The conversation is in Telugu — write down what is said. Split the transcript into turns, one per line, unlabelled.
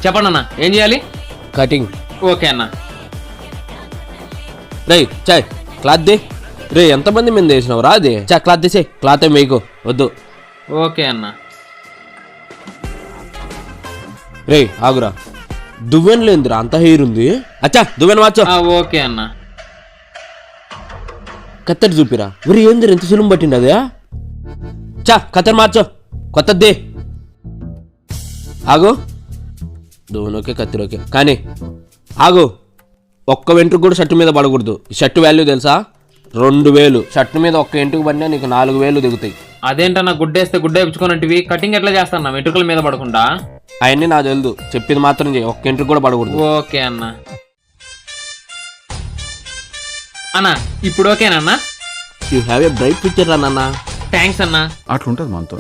చెప్పండి అన్న, ఏం చేయాలి?
కటింగ్.
ఓకే అన్న.
రే చాయ్ క్లాత్ దే. రే ఎంతమంది మీద వేసినావు రా అది. చా క్లాత్ తీసే. క్లాత్ ఏం వేయకు వద్దు.
ఓకే అన్న.
రే ఆగురా, దువ్వెన లేదురా, అంత హెయిర్ ఉంది. అచ్చా దువ్వెన మార్చో.
ఓకే అన్న.
కత్తెర చూపిరా. మరి ఏంది ఎంత సులువు పట్టింది అదే. చా కత్తెర మార్చో, కొత్తది. ఆగు, దువ్వెనోకే కత్తెరోకే కానీ ఆగు. ఒక్క వెంట్రుకు కూడా షర్టు మీద పడకూడదు. షర్టు వాల్యూ తెలుసా? 2000. షర్టు మీద ఒక్క ఎంటుకు పడినా నీకు 4000 దిగుతాయి.
అదేంటన్నా, గుడ్డేస్తే గుడ్డ వేయించుకున్నట్టువి కటింగ్ ఎట్లా చేస్తాను వెంట్రుకల మీద పడకుండా?
అవన్నీ నాకు తెలుదు, చెప్పింది మాత్రం చేయి. ఒక్క ఎంట్రుకు కూడా పడకూడదు.
ఓకే అన్న. అన్నా ఇప్పుడు ఓకేనా?
You have a bright future రా నాన్న.
థ్యాంక్స్ అన్నా.
అట్లుంటది మనతో.